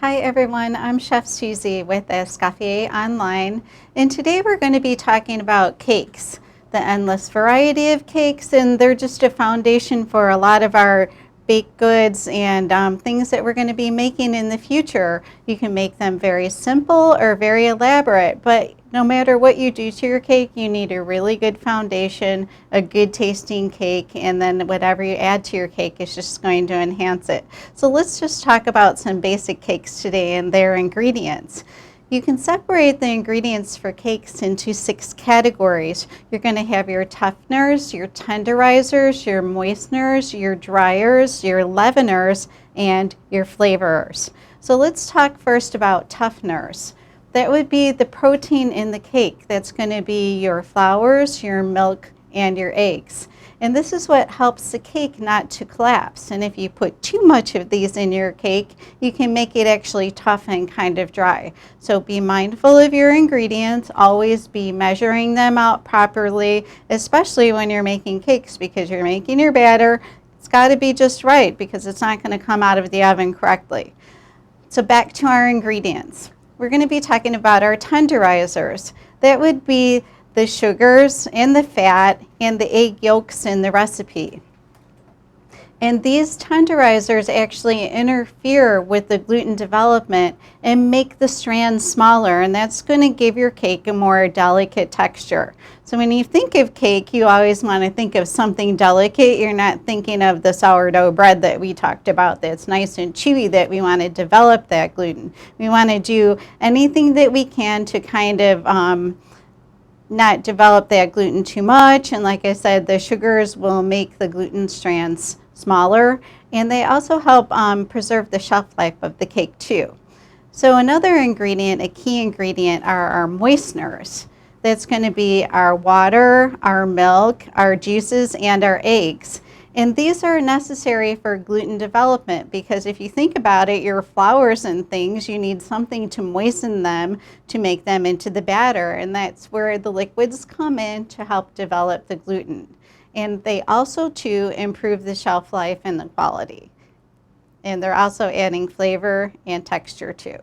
Hi everyone, I'm Chef Susie with Escoffier Online, and today we're going to be talking about cakes, the endless variety of cakes, and they're just a foundation for a lot of our baked goods and things that we're going to be making in the future. You can make them very simple or very elaborate, but no matter what you do to your cake, you need a really good foundation, a good tasting cake, and then whatever you add to your cake is just going to enhance it. So let's just talk about some basic cakes today and their ingredients. You can separate the ingredients for cakes into 6 categories. You're going to have your tougheners, your tenderizers, your moisteners, your dryers, your leaveners, and your flavorers. So let's talk first about tougheners. That would be the protein in the cake. That's going to be your flours, your milk, and your eggs. And this is what helps the cake not to collapse. And if you put too much of these in your cake, you can make it actually tough and kind of dry. So be mindful of your ingredients. Always be measuring them out properly, especially when you're making cakes, because you're making your batter. It's got to be just right because it's not going to come out of the oven correctly. So back to our ingredients. We're going to be talking about our tenderizers. That would be the sugars and the fat and the egg yolks in the recipe. And these tenderizers actually interfere with the gluten development and make the strands smaller, and that's going to give your cake a more delicate texture. So when you think of cake, you always want to think of something delicate. You're not thinking of the sourdough bread that we talked about that's nice and chewy, that we want to develop that gluten. We want to do anything that we can to kind of not develop that gluten too much. And like I said, the sugars will make the gluten strands smaller, and they also help preserve the shelf life of the cake too. So another ingredient, a key ingredient, are our moisteners. That's going to be our water, our milk, our juices, and our eggs. And these are necessary for gluten development because if you think about it, your flours and things, you need something to moisten them to make them into the batter. And that's where the liquids come in to help develop the gluten. And they also, too, improve the shelf life and the quality. And they're also adding flavor and texture, too.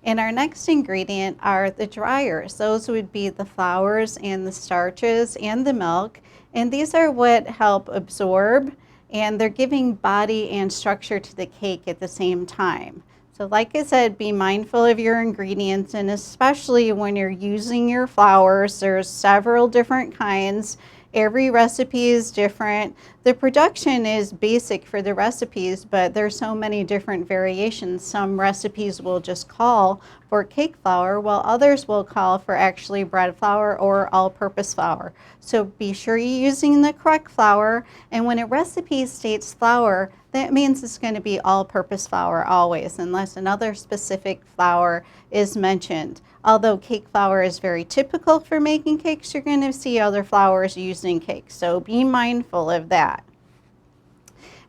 And our next ingredient are the dryers. Those would be the flours and the starches and the milk. And these are what help absorb, and they're giving body and structure to the cake at the same time. So like I said, be mindful of your ingredients, and especially when you're using your flours, there's several different kinds. Every recipe is different. The production is basic for the recipes, but there's so many different variations. Some recipes will just call for cake flour, while others will call for actually bread flour or all-purpose flour. So be sure you're using the correct flour, and when a recipe states flour, that means it's going to be all-purpose flour always, unless another specific flour is mentioned. Although cake flour is very typical for making cakes, you're going to see other flours used in cakes, so be mindful of that.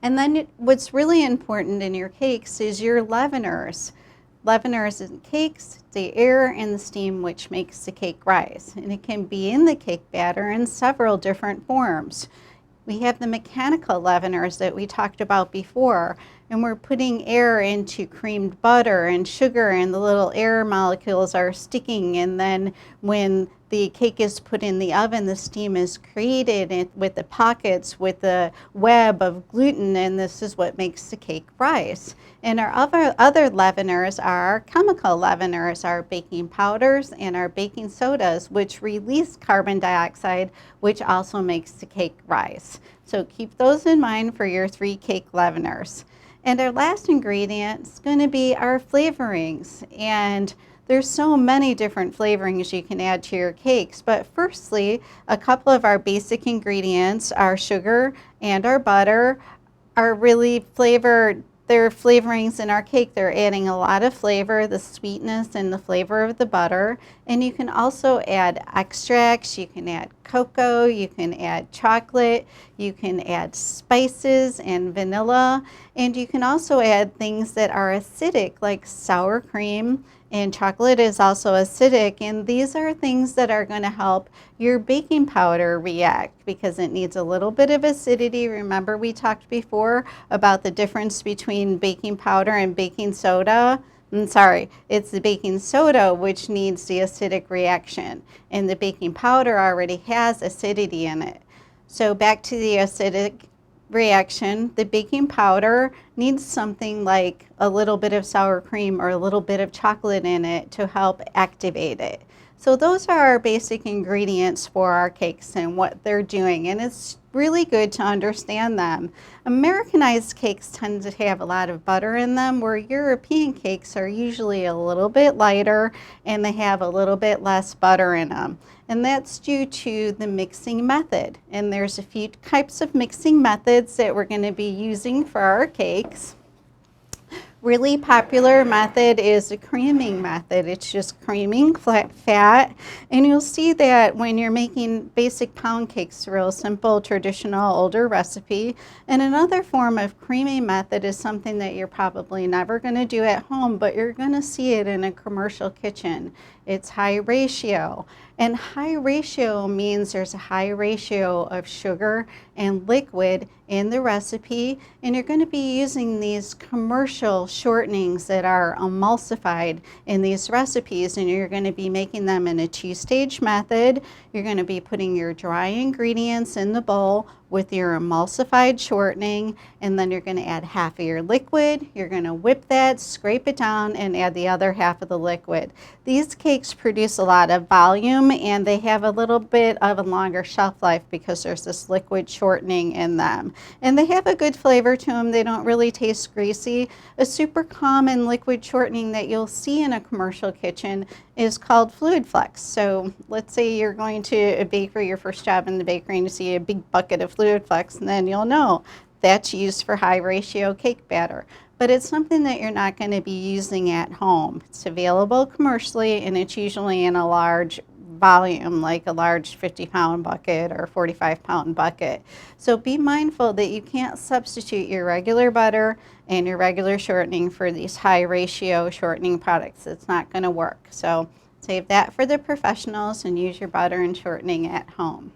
And then what's really important in your cakes is your leaveners. Leaveners in cakes, the air and the steam which makes the cake rise. And it can be in the cake batter in several different forms. We have the mechanical leaveners that we talked about before, and we're putting air into creamed butter and sugar, and the little air molecules are sticking, and then when the cake is put in the oven, the steam is created with the pockets, with the web of gluten, and this is what makes the cake rise. And our other leaveners are chemical leaveners, our baking powders and our baking sodas, which release carbon dioxide, which also makes the cake rise. So keep those in mind for your 3 cake leaveners. And our last ingredient is going to be our flavorings. And there's so many different flavorings you can add to your cakes. But firstly, a couple of our basic ingredients, our sugar and our butter, are really flavored. They're flavorings in our cake. They're adding a lot of flavor, the sweetness and the flavor of the butter. And you can also add extracts, you can add cocoa, you can add chocolate, you can add spices and vanilla, and you can also add things that are acidic like sour cream, and chocolate is also acidic, and these are things that are going to help your baking powder react because it needs a little bit of acidity. Remember we talked before about the difference between baking powder and baking soda? I'm sorry, it's the baking soda which needs the acidic reaction, and the baking powder already has acidity in it. So back to the acidic reaction, the baking powder needs something like a little bit of sour cream or a little bit of chocolate in it to help activate it. So those are our basic ingredients for our cakes and what they're doing, and it's really good to understand them. Americanized cakes tend to have a lot of butter in them, where European cakes are usually a little bit lighter and they have a little bit less butter in them. And that's due to the mixing method. And there's a few types of mixing methods that we're going to be using for our cakes. Really popular method is the creaming method. It's just creaming fat, and you'll see that when you're making basic pound cakes, real simple, traditional, older recipe. And another form of creaming method is something that you're probably never going to do at home, but you're going to see it in a commercial kitchen. It's high ratio. And high ratio means there's a high ratio of sugar and liquid in the recipe, and you're going to be using these commercial shortenings that are emulsified in these recipes, and you're going to be making them in a two-stage method. You're going to be putting your dry ingredients in the bowl with your emulsified shortening, and then you're going to add half of your liquid. You're going to whip that, scrape it down, and add the other half of the liquid. These cakes produce a lot of volume, and they have a little bit of a longer shelf life because there's this liquid shortening in them. And they have a good flavor to them. They don't really taste greasy. A super common liquid shortening that you'll see in a commercial kitchen is called Fluid Flex. So let's say you're going to a bakery, your first job in the bakery, and you see a big bucket of Fluid Flex, and then you'll know that's used for high ratio cake batter. But it's something that you're not going to be using at home. It's available commercially, and it's usually in a large volume, like a large 50-pound bucket or 45-pound bucket. So be mindful that you can't substitute your regular butter and your regular shortening for these high ratio shortening products. It's not going to work. So save that for the professionals and use your butter and shortening at home.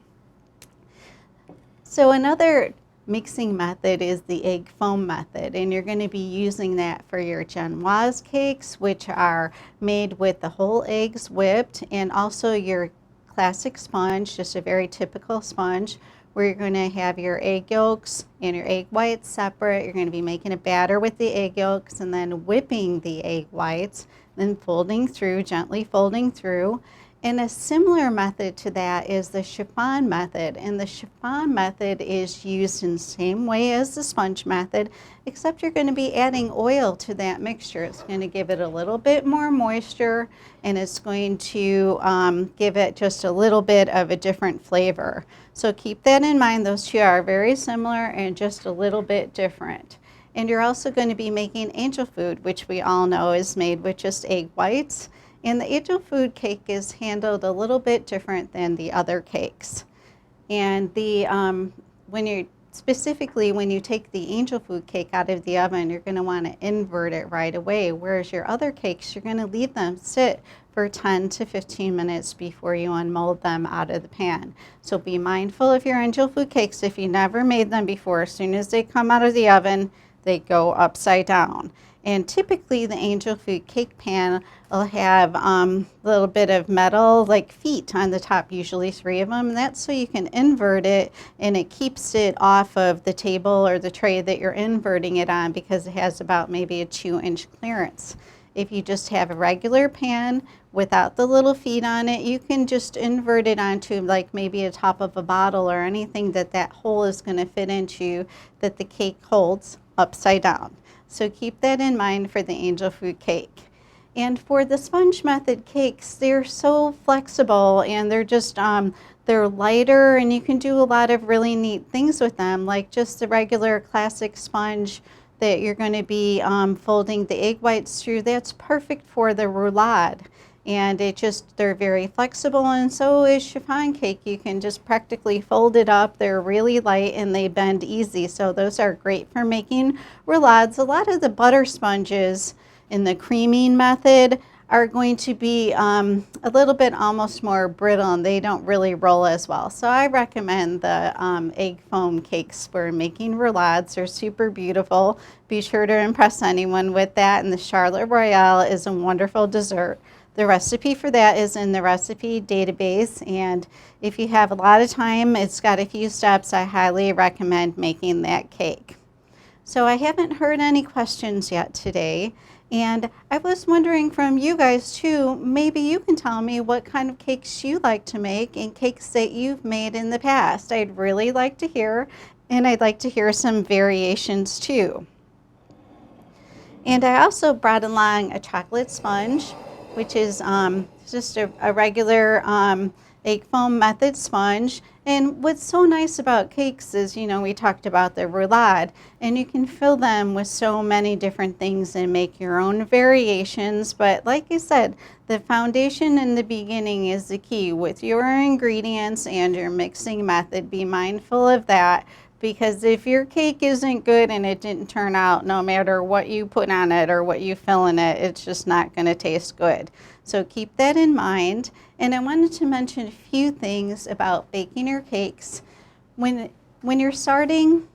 So another mixing method is the egg foam method, and you're going to be using that for your genoise cakes, which are made with the whole eggs whipped, and also your classic sponge, just a very typical sponge, where you're going to have your egg yolks and your egg whites separate. You're going to be making a batter with the egg yolks and then whipping the egg whites, then folding through, gently folding through. And a similar method to that is the chiffon method. And the chiffon method is used in the same way as the sponge method, except you're going to be adding oil to that mixture. It's going to give it a little bit more moisture, and it's going to give it just a little bit of a different flavor. So keep that in mind. Those two are very similar and just a little bit different. And you're also going to be making angel food, which we all know is made with just egg whites. And the angel food cake is handled a little bit different than the other cakes. And the when you take the angel food cake out of the oven, you're going to want to invert it right away. Whereas your other cakes, you're going to leave them sit for 10 to 15 minutes before you unmold them out of the pan. So be mindful of your angel food cakes. If you never made them before, as soon as they come out of the oven, they go upside down. And typically the angel food cake pan will have a little bit of metal like feet on the top, usually 3 of them. And that's so you can invert it, and it keeps it off of the table or the tray that you're inverting it on, because it has about maybe a 2-inch clearance. If you just have a regular pan without the little feet on it, you can just invert it onto like maybe a top of a bottle or anything that hole is going to fit into, that the cake holds upside down. So keep that in mind for the angel food cake. And for the sponge method cakes, they're so flexible, and they're just they're lighter, and you can do a lot of really neat things with them, like just the regular classic sponge that you're going to be folding the egg whites through. That's perfect for the roulade. And they're very flexible, and so is chiffon cake. You can just practically fold it up. They're really light and they bend easy, so those are great for making roulades. A lot of the butter sponges in the creaming method are going to be a little bit almost more brittle, and they don't really roll as well. So I recommend the egg foam cakes for making roulades. They're super beautiful. Be sure to impress anyone with that. And the Charlotte Royale is a wonderful dessert. The recipe for that is in the recipe database, and if you have a lot of time, it's got a few steps. I highly recommend making that cake. So I haven't heard any questions yet today, and I was wondering from you guys too, maybe you can tell me what kind of cakes you like to make and cakes that you've made in the past. I'd really like to hear, and I'd like to hear some variations too. And I also brought along a chocolate sponge, which is just a regular egg foam method sponge. And what's so nice about cakes is, you know, we talked about the roulade, and you can fill them with so many different things and make your own variations. But like I said, the foundation in the beginning is the key with your ingredients and your mixing method. Be mindful of that, because if your cake isn't good and it didn't turn out, no matter what you put on it or what you fill in it, it's just not going to taste good. So keep that in mind. And I wanted to mention a few things about baking your cakes. When you're starting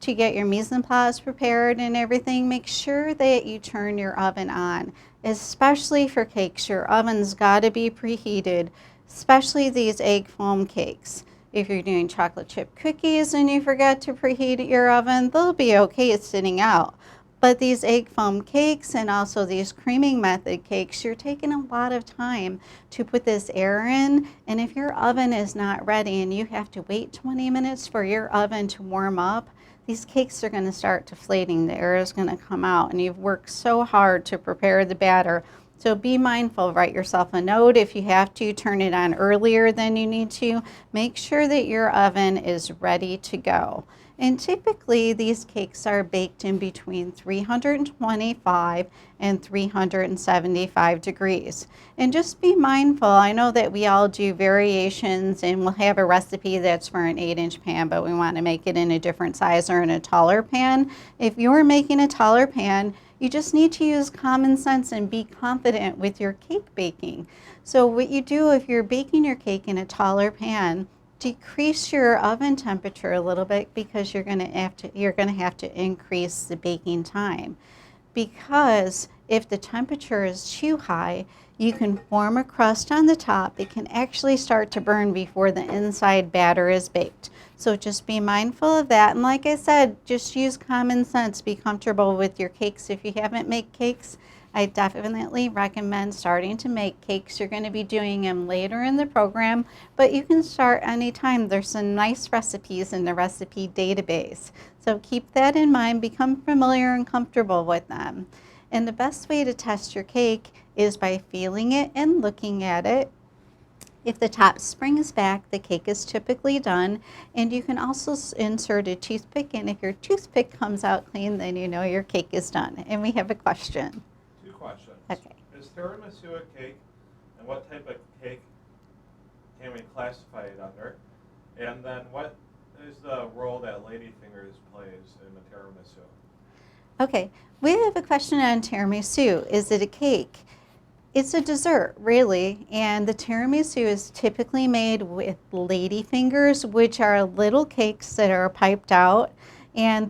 to get your mise en place prepared and everything, make sure that you turn your oven on. Especially for cakes, your oven's got to be preheated, especially these egg foam cakes. If you're doing chocolate chip cookies and you forget to preheat your oven, they'll be okay sitting out. But these egg foam cakes and also these creaming method cakes, you're taking a lot of time to put this air in. And if your oven is not ready and you have to wait 20 minutes for your oven to warm up, these cakes are going to start deflating. The air is going to come out, and you've worked so hard to prepare the batter. So be mindful, write yourself a note. If you have to, turn it on earlier than you need to. Make sure that your oven is ready to go. And typically these cakes are baked in between 325 and 375 degrees. And just be mindful, I know that we all do variations and we'll have a recipe that's for an 8-inch pan, but we want to make it in a different size or in a taller pan. If you're making a taller pan, you just need to use common sense and be confident with your cake baking. So what you do if you're baking your cake in a taller pan, decrease your oven temperature a little bit, because you're going to have to increase the baking time. Because if the temperature is too high, you can form a crust on the top. It can actually start to burn before the inside batter is baked. So just be mindful of that. And like I said, just use common sense. Be comfortable with your cakes. If you haven't made cakes, I definitely recommend starting to make cakes. You're going to be doing them later in the program, but you can start anytime. There's some nice recipes in the recipe database. So keep that in mind. Become familiar and comfortable with them. And the best way to test your cake is by feeling it and looking at it. If the top springs back, the cake is typically done, and you can also insert a toothpick, and if your toothpick comes out clean, then you know your cake is done. And we have a question. Two questions. Okay. Is tiramisu a cake, and what type of cake can we classify it under? And then what is the role that ladyfingers plays in the tiramisu? Okay, we have a question on tiramisu. Is it a cake? It's a dessert, really, and the tiramisu is typically made with ladyfingers, which are little cakes that are piped out, and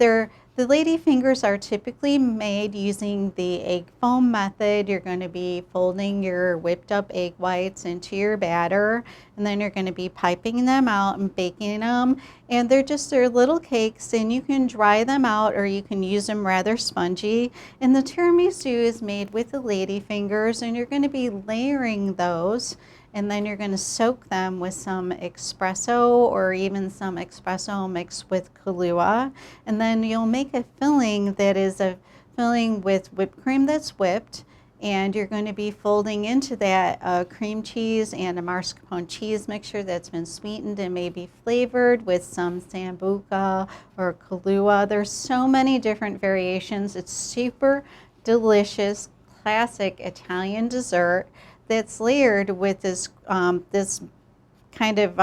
the ladyfingers are typically made using the egg foam method. You're going to be folding your whipped up egg whites into your batter, and then you're going to be piping them out and baking them. And they're little cakes, and you can dry them out or you can use them rather spongy. And the tiramisu is made with the ladyfingers, and you're going to be layering those. And then you're going to soak them with some espresso or even some espresso mixed with Kahlua. And then you'll make a filling that is a filling with whipped cream that's whipped. And you're going to be folding into that cream cheese and a mascarpone cheese mixture that's been sweetened and maybe flavored with some sambuca or Kahlua. There's so many different variations. It's super delicious, classic Italian dessert that's layered with this kind of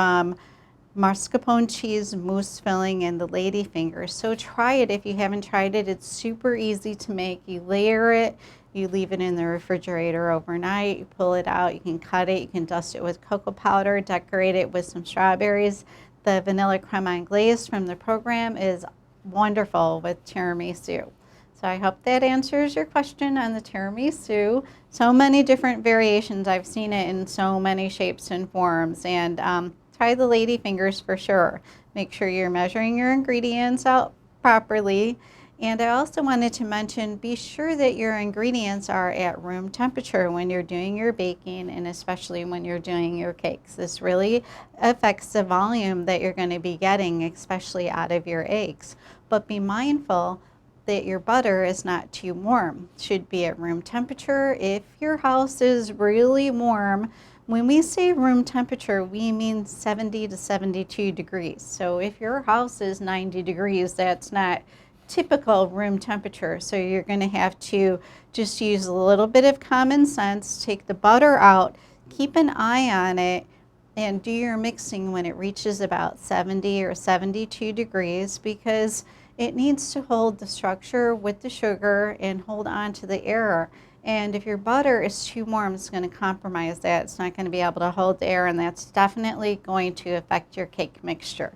mascarpone cheese mousse filling and the ladyfingers. So try it if you haven't tried it. It's super easy to make. You layer it You leave it in the refrigerator overnight, you pull it out, you can cut it, you can dust it with cocoa powder, decorate it with some strawberries. The vanilla creme anglaise from the program is wonderful with tiramisu. So I hope that answers your question on the tiramisu. So many different variations. I've seen it in so many shapes and forms. And try the lady fingers for sure. Make sure you're measuring your ingredients out properly. And I also wanted to mention, be sure that your ingredients are at room temperature when you're doing your baking, and especially when you're doing your cakes. This really affects the volume that you're going to be getting, especially out of your eggs. But be mindful that your butter is not too warm. It should be at room temperature. If your house is really warm, when we say room temperature, we mean 70 to 72 degrees. So if your house is 90 degrees, that's not typical room temperature. So you're going to have to just use a little bit of common sense, take the butter out, keep an eye on it, and do your mixing when it reaches about 70 or 72 degrees, because it needs to hold the structure with the sugar and hold on to the air. And if your butter is too warm, it's going to compromise that. It's not going to be able to hold the air, and that's definitely going to affect your cake mixture.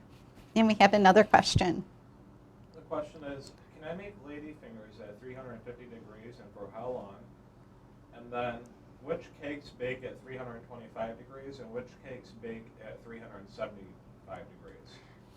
And we have another question. The question is, can I make lady fingers at 350 degrees and for how long? And then, which cakes bake at 325 degrees and which cakes bake at 375 degrees?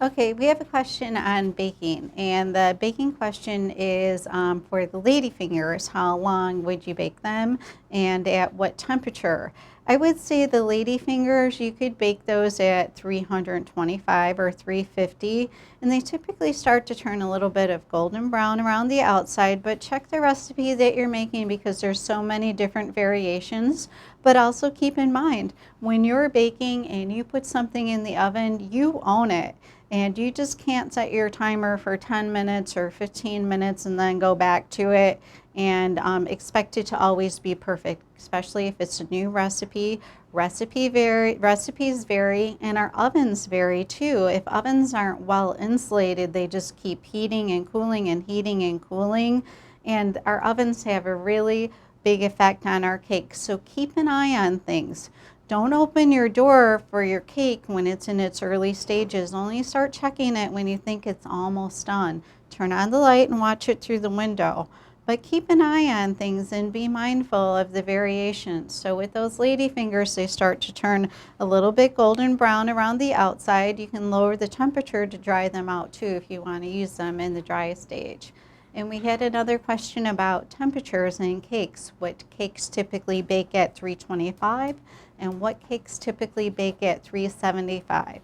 Okay, we have a question on baking, and the baking question is for the lady fingers. How long would you bake them, and at what temperature? I would say the lady fingers, you could bake those at 325 or 350, and they typically start to turn a little bit of golden brown around the outside, but check the recipe that you're making because there's so many different variations. But also keep in mind, when you're baking and you put something in the oven, you own it. And you just can't set your timer for 10 minutes or 15 minutes and then go back to it and expect it to always be perfect, especially if it's a new recipe. Recipes vary, and our ovens vary too. If ovens aren't well insulated, they just keep heating and cooling and heating and cooling. And our ovens have a really big effect on our cakes. So keep an eye on things. Don't open your door for your cake when it's in its early stages. Only start checking it when you think it's almost done. Turn on the light and watch it through the window. But keep an eye on things and be mindful of the variations. So with those lady fingers, they start to turn a little bit golden brown around the outside. You can lower the temperature to dry them out too if you want to use them in the dry stage. And we had another question about temperatures in cakes. What cakes typically bake at 325 and what cakes typically bake at 375?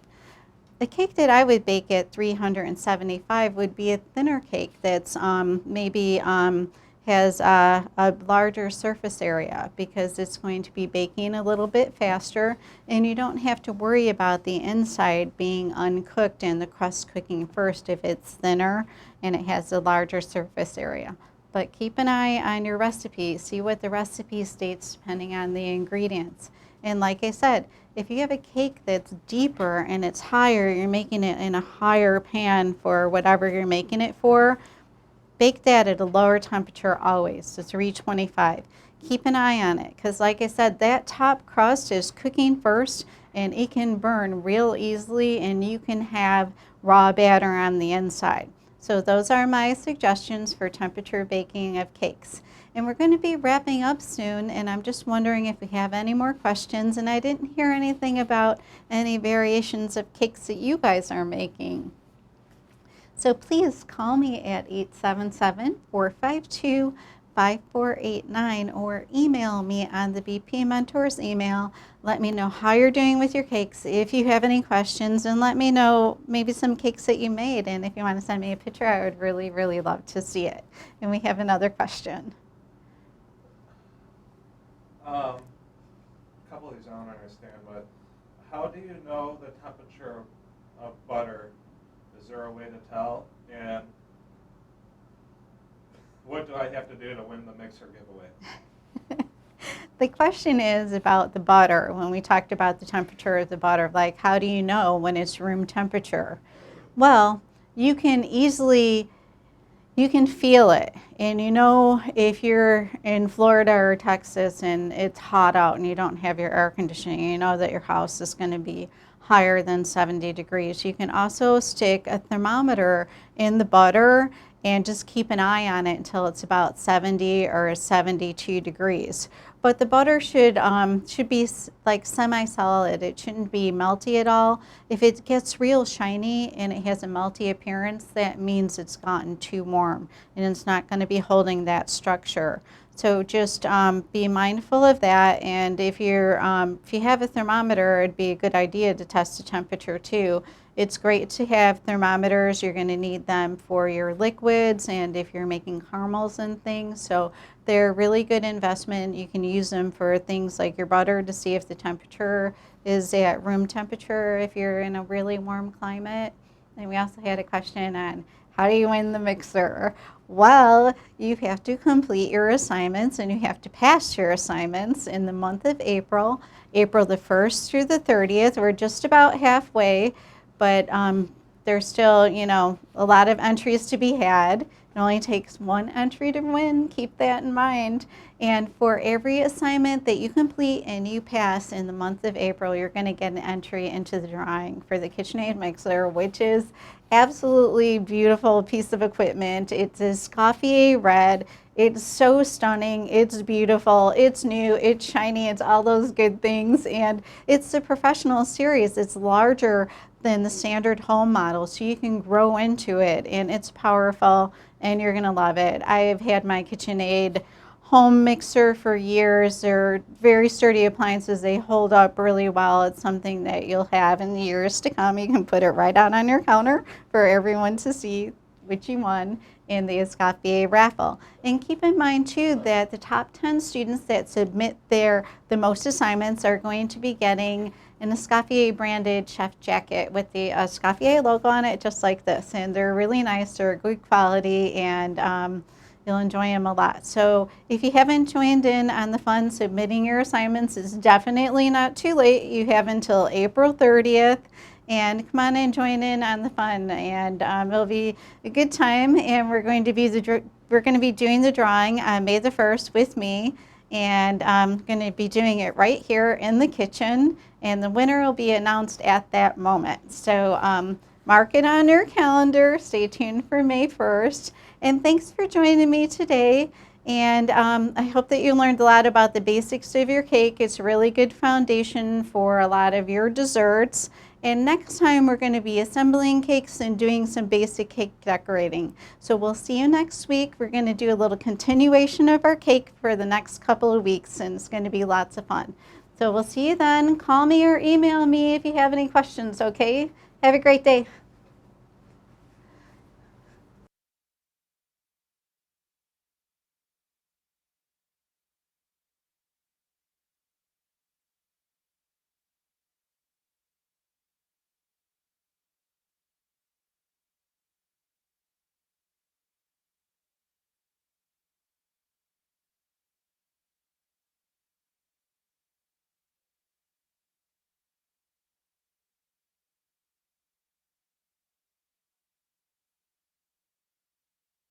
The cake that I would bake at 375 would be a thinner cake that's maybe has a larger surface area because it's going to be baking a little bit faster, and you don't have to worry about the inside being uncooked and the crust cooking first if it's thinner and it has a larger surface area. But keep an eye on your recipe. See what the recipe states depending on the ingredients. And like I said, if you have a cake that's deeper and it's higher, you're making it in a higher pan for whatever you're making it for, bake that at a lower temperature always, so 325. Keep an eye on it, because like I said, that top crust is cooking first and it can burn real easily and you can have raw batter on the inside. So those are my suggestions for temperature baking of cakes. And we're going to be wrapping up soon, and I'm just wondering if we have any more questions. And I didn't hear anything about any variations of cakes that you guys are making. So please call me at 877-452-5489 or email me on the BP Mentors email. Let me know how you're doing with your cakes, if you have any questions, and let me know maybe some cakes that you made. And if you want to send me a picture, I would really, really love to see it. And we have another question. A couple of these I don't understand, but how do you know the temperature of butter? Is there a way to tell? And what do I have to do to win the mixer giveaway? The question is about the butter. When we talked about the temperature of the butter, like how do you know when it's room temperature? Well, you can easily you can feel it. And you know, if you're in Florida or Texas and it's hot out and you don't have your air conditioning, you know that your house is going to be higher than 70 degrees. You can also stick a thermometer in the butter and just keep an eye on it until it's about 70 or 72 degrees. But the butter should be like semi-solid. It shouldn't be melty at all. If it gets real shiny and it has a melty appearance, that means it's gotten too warm and it's not going to be holding that structure. So just be mindful of that. And if you have a thermometer, it'd be a good idea to test the temperature too. It's great to have thermometers. You're going to need them for your liquids and if you're making caramels and things. So they're a really good investment. You can use them for things like your butter to see if the temperature is at room temperature if you're in a really warm climate. And we also had a question on how do you win the mixer? Well, you have to complete your assignments and you have to pass your assignments in the month of April, April the 1st through the 30th. We're just about halfway, but there's still, you know, a lot of entries to be had. It only takes one entry to win. Keep that in mind. And for every assignment that you complete and you pass in the month of April, you're going to get an entry into the drawing for the KitchenAid mixer, which is absolutely beautiful piece of equipment. It's a Escoffier red. It's so stunning. It's beautiful. It's new. It's shiny. It's all those good things. And it's the professional series. It's larger than the standard home model, so you can grow into it. And it's powerful, and you're going to love it. I have had my KitchenAid home mixer for years. They're very sturdy appliances. They hold up really well. It's something that you'll have in the years to come. You can put it right out on your counter for everyone to see which you won in the Escoffier raffle. And keep in mind too that the top 10 students that submit the most assignments are going to be getting an Escoffier branded chef jacket with the Escoffier logo on it, just like this. And they're really nice. They're good quality, and you'll enjoy them a lot. So if you haven't joined in on the fun, submitting your assignments is definitely not too late. You have until April 30th. And come on and join in on the fun, and it'll be a good time. And we're going to be doing the drawing on May the 1st with me, and I'm going to be doing it right here in the kitchen. And the winner will be announced at that moment. So mark it on your calendar. Stay tuned for May 1st. And thanks for joining me today. And I hope that you learned a lot about the basics of your cake. It's a really good foundation for a lot of your desserts. And next time we're going to be assembling cakes and doing some basic cake decorating. So we'll see you next week. We're going to do a little continuation of our cake for the next couple of weeks, and it's going to be lots of fun. So we'll see you then. Call me or email me if you have any questions, okay? Have a great day.